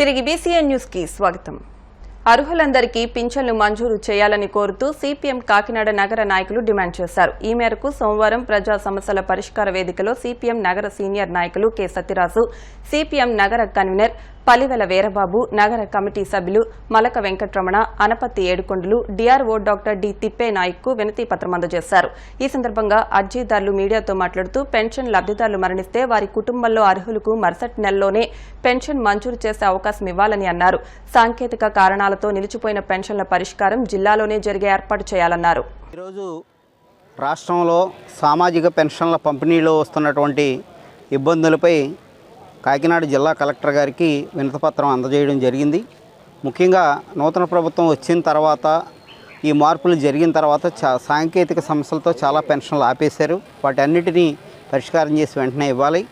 తిరిగి BCN news కి స్వాగతం. అర్హులందరికీ పింఛన్లు మంజూరు చేయాలని కోరుతూ సిపిఎం కాకినాడ నగర నాయకులు డిమాండ్ చేశారు. ఈ మేరకు సోమవారం ప్రజా సమస్యల పరిష్కార వేదికలో సిపిఎం నగర సీనియర్ నాయకులు కె సత్యరాజు, సిపిఎం నగర కన్వీనర్ పలివెల వీరబాబు, నగర కమిటీ సభ్యులు మలక వెంకటరమణ, అనపత్తి ఏడుకొండలు, డిఆర్ఓ డాక్టర్ డి తిప్పేనాయక్కు వినతి పత్రం అందజేశారు. ఈ సందర్భంగా అర్జీదారులు మీడియాతో మాట్లాడుతూ పెన్షన్ లబ్దిదారులు మరణిస్తే వారి కుటుంబంలో అర్హులకు మరుసటి నెలలోనే పెన్షన్ మంజూరు చేసే అవకాశం ఇవ్వాలని అన్నారు. సాంకేతిక కారణాలతో నిలిచిపోయిన పెన్షన్ల పరిష్కారం జిల్లాలోనే జరిగే ఏర్పాటు చేయాలన్నారు. ఈరోజు రాష్ట్రంలో సామాజిక పెన్షన్ల పంపిణీలో వస్తున్నటువంటి ఇబ్బందులపై కాకినాడ జిల్లా కలెక్టర్ గారికి వినతిపత్రం అందజేయడం జరిగింది. ముఖ్యంగా నూతన ప్రభుత్వం వచ్చిన తర్వాత ఈ మార్పులు జరిగిన తర్వాత సాంకేతిక సమస్యలతో చాలా పెన్షన్లు ఆపేశారు. వాటి అన్నిటినీ పరిష్కారం చేసి వెంటనే ఇవ్వాలి.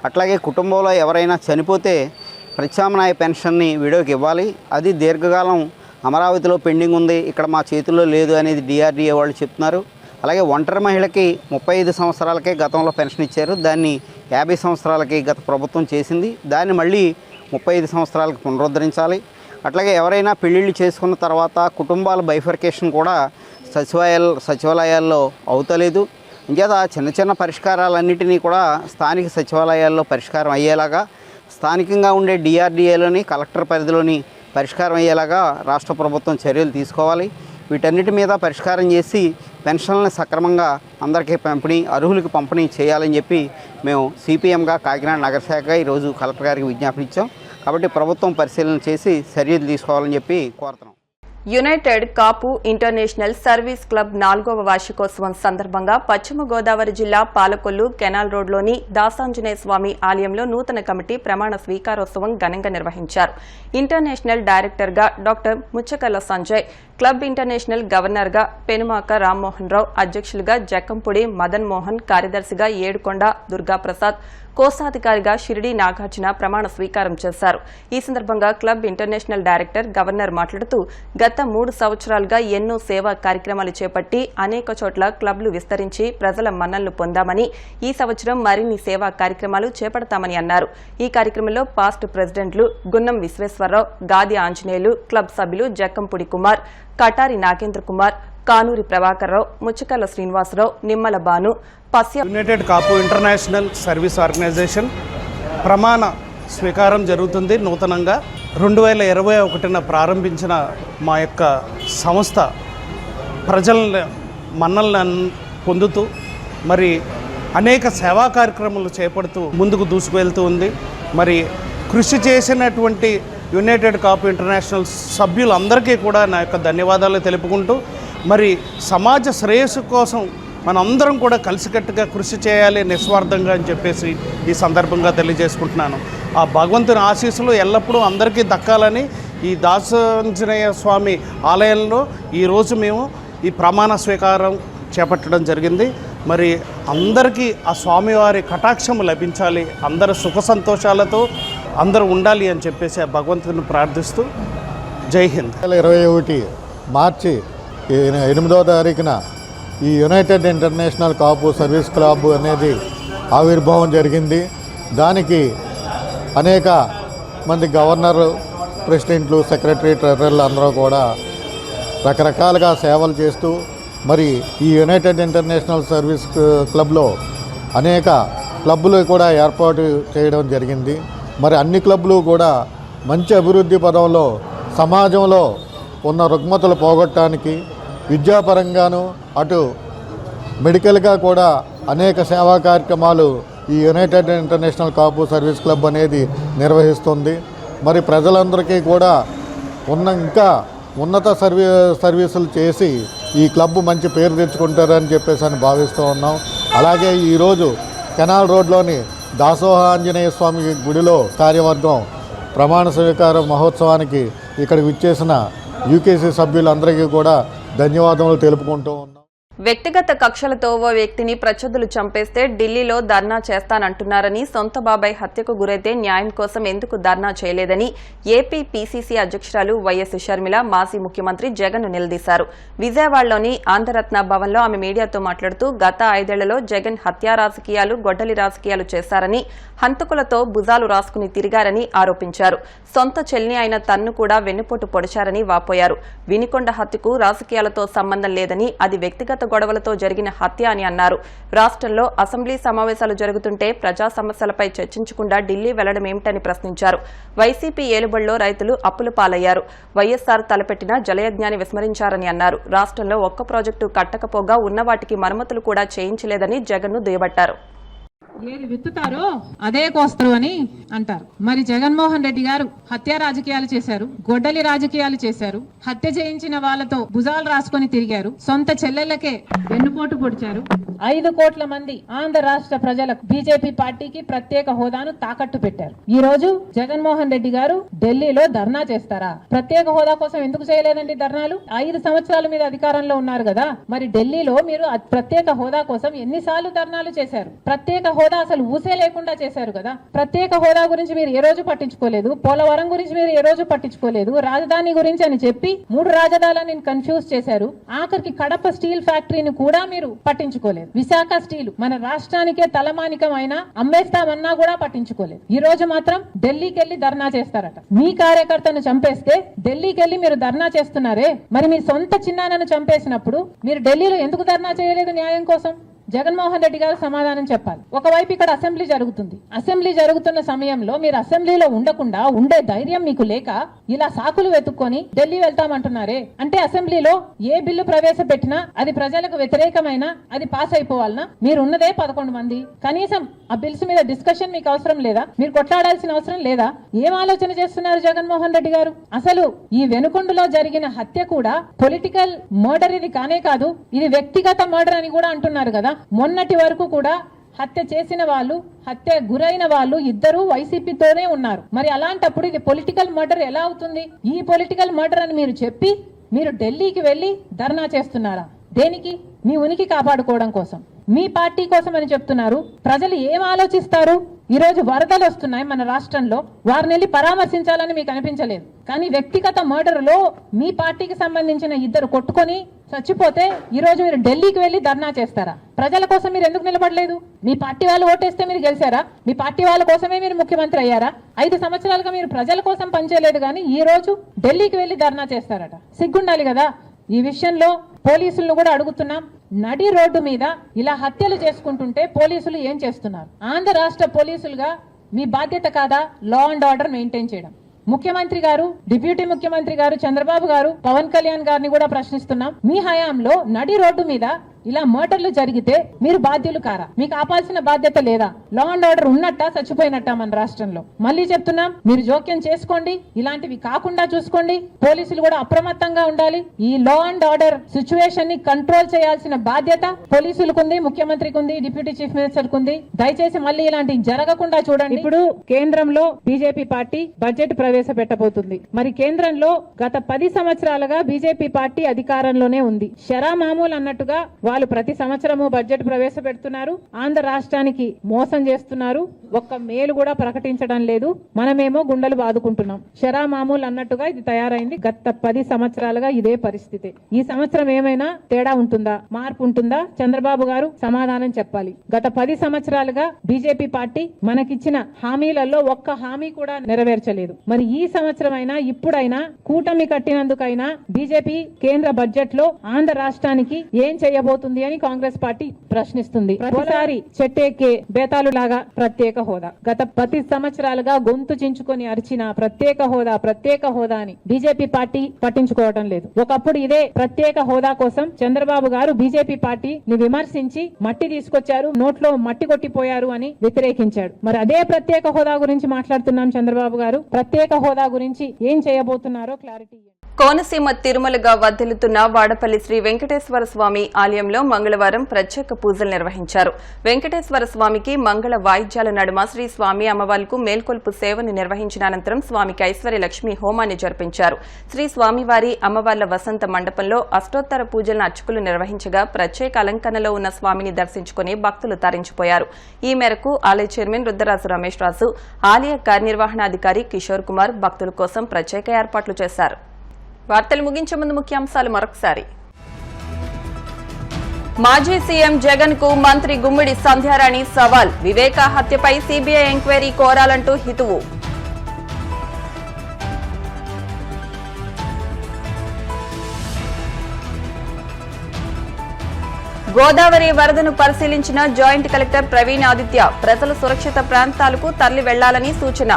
అట్లాగే కుటుంబంలో ఎవరైనా చనిపోతే ప్రత్యామ్నాయ పెన్షన్ని విడోకి ఇవ్వాలి. అది దీర్ఘకాలం అమరావతిలో పెండింగ్ ఉంది, ఇక్కడ మా చేతుల్లో లేదు అనేది డిఆర్డీఏ వాళ్ళు చెప్తున్నారు. అలాగే ఒంటరి మహిళకి 35 సంవత్సరాలకే గతంలో పెన్షన్ ఇచ్చారు, దాన్ని 50 సంవత్సరాలకి గత ప్రభుత్వం చేసింది. దాన్ని మళ్ళీ 35 సంవత్సరాలకు పునరుద్ధరించాలి. అట్లాగే ఎవరైనా పెళ్ళిళ్ళు చేసుకున్న తర్వాత కుటుంబాల బైఫర్కేషన్ కూడా సచివాలయాల్లో అవుతలేదు. ఇంకేత చిన్న చిన్న పరిష్కారాలన్నింటినీ కూడా స్థానిక సచివాలయాల్లో పరిష్కారం అయ్యేలాగా, స్థానికంగా ఉండే డిఆర్డీఏలోని కలెక్టర్ పరిధిలోని పరిష్కారం అయ్యేలాగా రాష్ట్ర ప్రభుత్వం చర్యలు తీసుకోవాలి. వీటన్నిటి మీద పరిష్కారం చేసి పెన్షన్లను సక్రమంగా అందరికీ అర్హులకు పంపిణీ చేయాలని చెప్పి మేము సిపిఎంగా కాకినాడ నగర శాఖగా ఈరోజు కలెక్టర్ గారికి విజ్ఞాపన ఇచ్చాం. కాబట్టి ప్రభుత్వం పరిశీలన చేసి చర్యలు తీసుకోవాలని చెప్పి కోరుతున్నాం. యునైటెడ్ కాపు ఇంటర్నేషనల్ సర్వీస్ క్లబ్ 4వ వార్షికోత్సవం సందర్భంగా పశ్చిమ గోదావరి జిల్లా పాలకొల్లు కెనాల్ రోడ్లోని దాసాంజనేయ స్వామి ఆలయంలో నూతన కమిటీ ప్రమాణ స్వీకారోత్సవం ఘనంగా నిర్వహించారు. ఇంటర్నేషనల్ డైరెక్టర్గా డాక్టర్ ముచ్చకల్ల సంజయ్, క్లబ్ ఇంటర్నేషనల్ గవర్నర్గా పెనుమాక రామ్మోహన్ రావు, అధ్యక్షులుగా జక్కంపూడి మదన్ మోహన్, కార్యదర్శిగా ఏడుకొండ దుర్గాప్రసాద్, కోశాధికారిగా షిరిడి నాగార్జున ప్రమాణ స్వీకారం చేశారు. ఈ సందర్భంగా క్లబ్ ఇంటర్నేషనల్ డైరెక్టర్ గవర్నర్ మాట్లాడుతూ గత 3 సంవత్సరాలుగా ఎన్నో సేవా కార్యక్రమాలు చేపట్టి అనేక చోట్ల క్లబ్లు విస్తరించి ప్రజల మన్ననలు పొందామని, ఈ సంవత్సరం మరిన్ని సేవా కార్యక్రమాలు చేపడతామని అన్నారు. ఈ కార్యక్రమంలో పాస్ట్ ప్రెసిడెంట్లు గున్నం విశ్వేశ్వరరావు, గాది ఆంజనేయులు, క్లబ్ సభ్యులు జక్కంపూడి కుమార్, కటారి నాగేంద్ర కుమార్, కానూరి ప్రభాకర్రావు, ముచ్చకల్ల శ్రీనివాసరావు, నిమ్మల బాను, యునైటెడ్ కాపు ఇంటర్నేషనల్ సర్వీస్ ఆర్గనైజేషన్ ప్రమాణ స్వీకారం జరుగుతుంది. నూతనంగా 2021 ప్రారంభించిన మా యొక్క సంస్థ ప్రజల మన్నలను పొందుతూ మరి అనేక సేవా కార్యక్రమాలు చేపడుతూ ముందుకు దూసుకువెళ్తూ ఉంది. మరి కృషి చేసినటువంటి యునైటెడ్ కాపు ఇంటర్నేషనల్ సభ్యులందరికీ కూడా నా యొక్క ధన్యవాదాలు తెలుపుకుంటూ, మరి సమాజ శ్రేయస్సు కోసం మనందరం కూడా కలిసికట్టుగా కృషి చేయాలి నిస్వార్థంగా అని చెప్పేసి ఈ సందర్భంగా తెలియజేసుకుంటున్నాను. ఆ భగవంతుని ఆశీస్సులు ఎల్లప్పుడూ అందరికీ దక్కాలని ఈ దాసాంజనేయ స్వామి ఆలయంలో ఈరోజు మేము ఈ ప్రమాణ స్వీకారం చేపట్టడం జరిగింది. మరి అందరికీ ఆ స్వామివారి కటాక్షము లభించాలి, అందరూ సుఖ సంతోషాలతో అందరూ ఉండాలి అని చెప్పేసి ఆ భగవంతుని ప్రార్థిస్తూ జై హింద్. 2021 మార్చి 8వ తారీఖున ఈ యునైటెడ్ ఇంటర్నేషనల్ కాపు సర్వీస్ క్లబ్ అనేది ఆవిర్భావం జరిగింది. దానికి అనేక మంది గవర్నరు, ప్రెసిడెంట్లు, సెక్రటరీ, ట్రెజరర్లు అందరూ కూడా రకరకాలుగా సేవలు చేస్తూ మరి ఈ యునైటెడ్ ఇంటర్నేషనల్ సర్వీస్ క్లబ్లో అనేక క్లబ్బులు కూడా ఏర్పాటు చేయడం జరిగింది. మరి అన్ని క్లబ్బులు కూడా మంచి అభివృద్ధి పదంలో సమాజంలో ఉన్న రుగ్మతలు పోగొట్టడానికి, విద్యాపరంగాను అటు మెడికల్గా కూడా అనేక సేవా కార్యక్రమాలు ఈ యునైటెడ్ ఇంటర్నేషనల్ కాపు సర్వీస్ క్లబ్ అనేది నిర్వహిస్తుంది. మరి ప్రజలందరికీ కూడా ఇంకా ఉన్నత సర్వీసులు చేసి ఈ క్లబ్ మంచి పేరు తెచ్చుకుంటారని చెప్పేసి భావిస్తూ ఉన్నాం. అలాగే ఈరోజు కెనాల్ రోడ్లోని దాసోహాంజనేయ స్వామి గుడిలో కార్యవర్గం ప్రమాణ స్వీకార మహోత్సవానికి ఇక్కడికి విచ్చేసిన యూకేసీ సభ్యులందరికీ కూడా ధన్యవాదములు తెలుపుకుంటూ ఉన్నాం. వ్యక్తిగత కక్షలతో ఓ వ్యక్తిని ప్రత్యర్థులు చంపేస్తే ఢిల్లీలో ధర్నా చేస్తానంటున్నారని, సొంత బాబాయ్ హత్యకు గురైతే న్యాయం కోసం ఎందుకు ధర్నా చేయలేదని ఏపీ పీసీసీ అధ్యక్షురాలు వైఎస్ షర్మిల మాజీ ముఖ్యమంత్రి జగన్ను నిలదీశారు. విజయవాడలోని ఆంధ్రరత్న భవన్లో ఆమె మీడియాతో మాట్లాడుతూ గత 5 ఏళ్లలో జగన్ హత్యా రాజకీయాలు, గొడ్డలి రాజకీయాలు చేశారని, హంతకులతో భుజాలు రాసుకుని తిరిగారని ఆరోపించారు. సొంత చెల్లిని అయిన తన్ను కూడా వెన్నుపోటు పొడిచారని వాపోయారు. వినికొండ హత్యకు రాజకీయాలతో సంబంధం లేదని, అది వ్యక్తిగత గొడవలతో జరిగిన హత్య అని అన్నారు. రాష్ట్రంలో అసెంబ్లీ సమావేశాలు జరుగుతుంటే ప్రజా సమస్యలపై చర్చించకుండా ఢిల్లీ వెళ్లడం ఏమిటని ప్రశ్నించారు. వైసీపీ ఏలుబడిలో రైతులు అప్పుల పాలయ్యారు. వైఎస్సార్ తలపెట్టిన జలయజ్ఞాన్ని విస్మరించారని అన్నారు. రాష్ట్రంలో ఒక్క ప్రాజెక్టు కట్టకపోగా ఉన్న వాటికి మరమ్మతులు కూడా చేయించలేదని జగన్ను దుయ్యబట్టారు. ఏది విత్తుతారో అదే కోస్తారు అని అంటారు. మరి జగన్మోహన్ రెడ్డి గారు హత్య రాజకీయాలు చేశారు, గొడ్డలి రాజకీయాలు చేశారు, హత్య చేయించిన వాళ్లతో భుజాలు రాసుకొని తిరిగారు, సొంత చెల్లెళ్లకే వెన్నుపోటు పొడిచారు. 5 కోట్ల మంది ఆంధ్ర రాష్ట్ర ప్రజలకు బీజేపీ పార్టీకి ప్రత్యేక హోదాను తాకట్టు పెట్టారు. ఈ రోజు జగన్మోహన్ రెడ్డి గారు ఢిల్లీలో ధర్నా చేస్తారా? ప్రత్యేక హోదా కోసం ఎందుకు చేయలేదండి ధర్నాలు? 5 సంవత్సరాల మీద అధికారంలో ఉన్నారు కదా, మరి ఢిల్లీలో మీరు ప్రత్యేక హోదా కోసం ఎన్నిసార్లు ధర్నాలు చేశారు? ప్రత్యేక హోదా అసలు ఊసే లేకుండా చేశారు కదా. ప్రత్యేక హోదా గురించి మీరు ఏ రోజు పట్టించుకోలేదు, పోలవరం గురించి మీరు ఏ రోజు పట్టించుకోలేదు, రాజధాని గురించి అని చెప్పి 3 రాజధానులను కన్ఫ్యూజ్ చేశారు. ఆఖరికి కడప స్టీల్ ఫ్యాక్టరీని కూడా మీరు పట్టించుకోలేదు. విశాఖ స్టీల్ మన రాష్ట్రానికే తలమానికం అయినా అమ్మేస్తామన్నా కూడా పట్టించుకోలేదు. ఈ రోజు మాత్రం ఢిల్లీకి వెళ్లి ధర్నా చేస్తారట. మీ కార్యకర్తను చంపేస్తే ఢిల్లీకి వెళ్లి మీరు ధర్నా చేస్తున్నారే, మరి మీ సొంత చిన్నాన్నను చంపేసినప్పుడు మీరు ఢిల్లీలో ఎందుకు ధర్నా చేయలేదు న్యాయం కోసం? జగన్మోహన్ రెడ్డి గారు సమాధానం చెప్పాలి. ఒకవైపు ఇక్కడ అసెంబ్లీ జరుగుతుంది. అసెంబ్లీ జరుగుతున్న సమయంలో మీరు అసెంబ్లీలో ఉండకుండా ఉండే ధైర్యం మీకు లేక ఇలా సాకులు వెతుక్కొని ఢిల్లీ వెళ్తామంటున్నారే, అంటే అసెంబ్లీలో ఏ బిల్లు ప్రవేశపెట్టినా అది ప్రజలకు వ్యతిరేకమైనా అది పాస్ అయిపోవాలనా? మీరు ఉన్నదే 11 మంది. కనీసం ఆ బిల్స్ మీద డిస్కషన్ మీకు అవసరం లేదా? మీరు కొట్లాడాల్సిన అవసరం లేదా? ఏం ఆలోచన చేస్తున్నారు జగన్మోహన్ రెడ్డి గారు? అసలు ఈ వెనుకొండలో జరిగిన హత్య కూడా పొలిటికల్ మర్డర్ ఇది కానే కాదు, ఇది వ్యక్తిగత మర్డర్ అని కూడా అంటున్నారు కదా. మొన్నటి వరకు కూడా హత్య చేసిన వాళ్ళు, హత్య గురైన వాళ్ళు ఇద్దరు వైసీపీతోనే ఉన్నారు. మరి అలాంటప్పుడు ఇది పొలిటికల్ మర్డర్ ఎలా అవుతుంది? ఈ పొలిటికల్ మర్డర్ అని మీరు చెప్పి మీరు ఢిల్లీకి వెళ్లి ధర్నా చేస్తున్నారా? దేనికి? మీ ఉనికి కాపాడుకోవడం కోసం, మీ పార్టీ కోసం అని చెప్తున్నారు. ప్రజలు ఏం ఆలోచిస్తారు? ఈ రోజు వరదలు వస్తున్నాయి మన రాష్ట్రంలో, వారిని వెళ్ళి పరామర్శించాలని మీకు అనిపించలేదు. కానీ వ్యక్తిగత మర్డర్లో మీ పార్టీకి సంబంధించిన ఇద్దరు కొట్టుకొని చచ్చిపోతే ఈ రోజు మీరు ఢిల్లీకి వెళ్లి ధర్నా చేస్తారా? ప్రజల కోసం మీరు ఎందుకు నిలబడలేదు? మీ పార్టీ వాళ్ళు ఓటేస్తే మీరు గెలిచారా? మీ పార్టీ వాళ్ళ కోసమే మీరు ముఖ్యమంత్రి అయ్యారా? 5 సంవత్సరాలుగా మీరు ప్రజల కోసం పనిచేయలేదు, కానీ ఈ రోజు ఢిల్లీకి వెళ్లి ధర్నా చేస్తారట. సిగ్గుండాలి కదా. ఈ విషయంలో పోలీసులను కూడా అడుగుతున్నాం. నడి రోడ్డు మీద ఇలా హత్యలు చేసుకుంటుంటే పోలీసులు ఏం చేస్తున్నారు? ఆంధ్ర రాష్ట్ర పోలీసులుగా మీ బాధ్యత కాదా లా అండ్ ఆర్డర్ మెయింటైన్ చేయడం? ముఖ్యమంత్రి గారు, డిప్యూటీ ముఖ్యమంత్రి గారు చంద్రబాబు గారు, పవన్ కళ్యాణ్ గారిని కూడా ప్రశ్నిస్తున్నాం. మీ హయాంలో నడి రోడ్డు మీద ఇలా మర్డర్లు జరిగితే మీరు బాధ్యులు కారా? మీకు ఆపాల్సిన బాధ్యత లేదా? లా అండ్ ఆర్డర్ ఉన్నట్టా చచ్చిపోయినట్టా మన రాష్ట్రంలో? మళ్ళీ చెప్తున్నాం, మీరు జోక్యం చేసుకోండి, ఇలాంటివి కాకుండా చూసుకోండి. పోలీసులు కూడా అప్రమత్తంగా ఉండాలి. ఈ లా అండ్ ఆర్డర్ సిచ్యువేషన్ ని కంట్రోల్ చేయాల్సిన బాధ్యత పోలీసులకు ఉంది, ముఖ్యమంత్రికి ఉంది, డిప్యూటీ చీఫ్ మినిస్టర్ కు ఉంది. దయచేసి మళ్ళీ ఇలాంటివి జరగకుండా చూడండి. ఇప్పుడు కేంద్రంలో బీజేపీ పార్టీ బడ్జెట్ ప్రవేశపెట్టబోతుంది. మరి కేంద్రంలో గత 10 సంవత్సరాలుగా బీజేపీ పార్టీ అధికారంలోనే ఉంది. షరా మామూలు అన్నట్టుగా వాళ్ళు ప్రతి సంవత్సరము బడ్జెట్ ప్రవేశపెడుతున్నారు. ఆంధ్ర రాష్ట్రానికి మోసం చేస్తున్నారు. ఒక్క మేలు కూడా ప్రకటించడం లేదు. మనమేమో గుండెలు బాదుకుంటున్నాం. షరా మామూలు అన్నట్టుగా ఇది తయారైంది. గత 10 సంవత్సరాలుగా ఇదే పరిస్థితి. ఈ సంవత్సరం ఏమైనా తేడా ఉంటుందా? మార్పు ఉంటుందా? చంద్రబాబు గారు సమాధానం చెప్పాలి. గత 10 సంవత్సరాలుగా బీజేపీ పార్టీ మనకిచ్చిన హామీలలో ఒక్క హామీ కూడా నెరవేర్చలేదు. మరి ఈ సంవత్సరం అయినా, ఇప్పుడైనా కూటమి కట్టినందుకైనా బీజేపీ కేంద్ర బడ్జెట్ లో ఆంధ్ర రాష్ట్రానికి ఏం చేయబోతుంది అని కాంగ్రెస్ పార్టీ ప్రశ్నిస్తుంది. ప్రతిసారి చెట్టెక్కే బేతాలు లాగా ప్రత్యేక హోదా, గత 10 సంవత్సరాలుగా గొంతు చించుకొని అరిచిన ప్రత్యేక హోదా, ప్రత్యేక హోదా అని బీజేపీ పార్టీ పట్టించుకోవడం లేదు. ఒకప్పుడు ఇదే ప్రత్యేక హోదా కోసం చంద్రబాబు గారు బీజేపీ పార్టీని విమర్శించి మట్టి తీసుకొచ్చారు, నోట్లో మట్టి కొట్టిపోయారు అని వ్యతిరేకించాడు. మరి అదే ప్రత్యేక హోదా గురించి మాట్లాడుతున్నాం. చంద్రబాబు గారు ప్రత్యేక హోదా గురించి ఏం చేయబోతున్నారో క్లారిటీ. కోనసీమ తిరుమలగా వర్ధిల్లుతున్న వాడపల్లి శ్రీ వెంకటేశ్వర స్వామి ఆలయంలో మంగళవారం ప్రత్యేక పూజలు నిర్వహించారు. వెంకటేశ్వర స్వామికి మంగళ వాయిద్యాల నడుమ శ్రీ స్వామి అమ్మవార్లకు మేల్కొల్పు సేవను నిర్వహించిన అనంతరం స్వామికి ఐశ్వర్య లక్ష్మి హోమాన్ని జరిపించారు. శ్రీ స్వామివారి అమ్మవార్ల వసంత మండపంలో అష్టోత్తర పూజలను అర్చకులు నిర్వహించగా ప్రత్యేక అలంకరణలో ఉన్న స్వామిని దర్శించుకుని భక్తులు తరించిపోయారు. ఈ మేరకు ఆలయ చైర్మన్ రుద్రరాజు రమేష్ రాజు, ఆలయ కార్యనిర్వహణాధికారి కిషోర్ కుమార్ భక్తుల కోసం ప్రత్యేక ఏర్పాట్లు చేశారు. వార్తలు ముగించే ముందు ముఖ్యాంశాలు మరొకసారి. మాజీ సీఎం జగన్ కు మంత్రి గుమ్మిడి సంధ్యారాణి సవాల్. వివేక హత్యపై సీబీఐ ఎంక్వైరీ కోరాలంటూ హితువు. గోదావరి వరదను పరిశీలించిన జాయింట్ కలెక్టర్ ప్రవీణ్ ఆదిత్య. ప్రజలు సురక్షిత ప్రాంతాలకు తరలి వెళ్లాలని సూచన.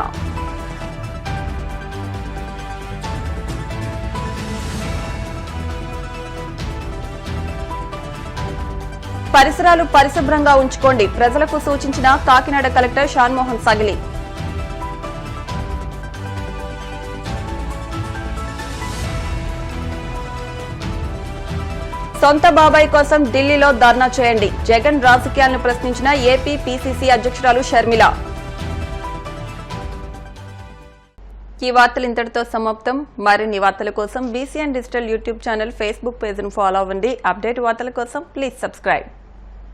పరిసరాలు పరిశుభ్రంగా ఉంచుకోండి, ప్రజలకు సూచించిన కాకినాడ కలెక్టర్ షాన్మోహన్ సగిలి. సొంత బాబాయ్ కోసం ఢిల్లీలో ధర్నా చేయండి. జగన్ రాజకీయాలను ప్రశ్నించిన ఏపీ పీసీసీ అధ్యక్షురాలు షర్మిల. ఈ వార్తలు ఇంతటితో సమాప్తం. మరిన్ని వార్తల కోసం BCN digital YouTube channel, Facebook పేజ్ను ఫాలో అవ్వండి. అప్డేట్ వార్తల కోసం ప్లీజ్ సబ్స్క్రైబ్.